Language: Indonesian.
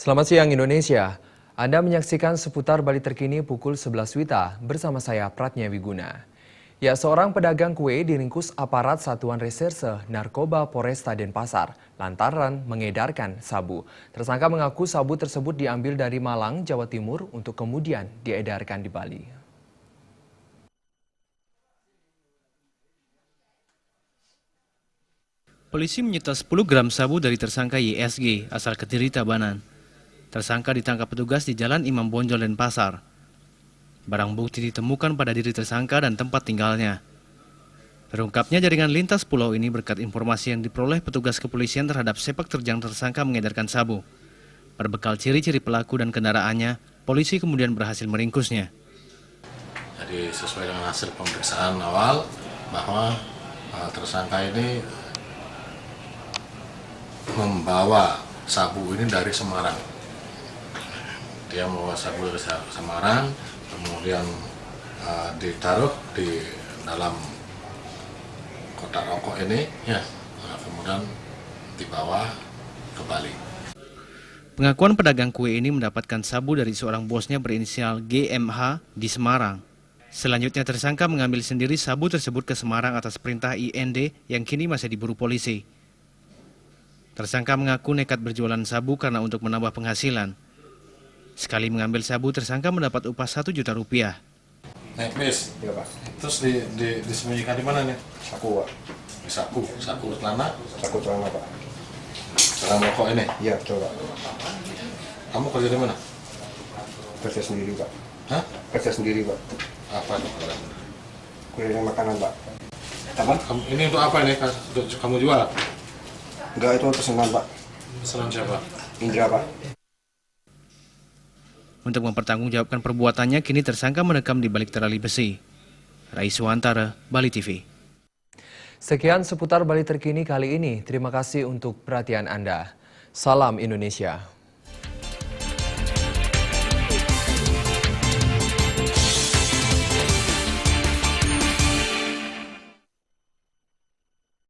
Selamat siang Indonesia. Anda menyaksikan seputar Bali terkini pukul 11 WITA bersama saya Pratnya Wiguna. Ya, seorang pedagang kue diringkus aparat Satuan Reserse Narkoba Polresta Denpasar lantaran mengedarkan sabu. Tersangka mengaku sabu tersebut diambil dari Malang, Jawa Timur untuk kemudian diedarkan di Bali. Polisi menyita 10 gram sabu dari tersangka YSG asal Kediri, Tabanan. Tersangka ditangkap petugas di Jalan Imam Bonjol, Denpasar. Barang bukti ditemukan pada diri tersangka dan tempat tinggalnya. Terungkapnya jaringan lintas pulau ini berkat informasi yang diperoleh petugas kepolisian terhadap sepak terjang tersangka mengedarkan sabu. Berbekal ciri-ciri pelaku dan kendaraannya, polisi kemudian berhasil meringkusnya. Jadi sesuai dengan hasil pemeriksaan awal bahwa tersangka ini membawa sabu ini dari Semarang. Dia membawa sabu dari Semarang, kemudian ditaruh di dalam kotak rokok ini, ya, kemudian dibawa ke Bali. Pengakuan pedagang kue ini mendapatkan sabu dari seorang bosnya berinisial GMH di Semarang. Selanjutnya tersangka mengambil sendiri sabu tersebut ke Semarang atas perintah IND yang kini masih diburu polisi. Tersangka mengaku nekat berjualan sabu karena untuk menambah penghasilan. Sekali mengambil sabu, tersangka mendapat upah 1 juta rupiah. Bis, Iya Pak. terus disembunyikan di mana nih? Saku Pak. Di saku celana, Saku celana Pak. celana rokok ini. Iya betul Pak. Kamu kerja di mana? Kerja sendiri Pak. Hah? Kerja sendiri Pak. Apa itu? Kuliah makanan Pak. Apa? Ini untuk apa ini? Untuk kamu jual? Enggak, itu pesanan Pak. Pesanan siapa? Indra Pak. Untuk mempertanggungjawabkan perbuatannya, kini tersangka menekam di balik terali besi. Rai Suwantara, Bali TV. Sekian seputar Bali terkini kali ini. Terima kasih untuk perhatian Anda. Salam Indonesia.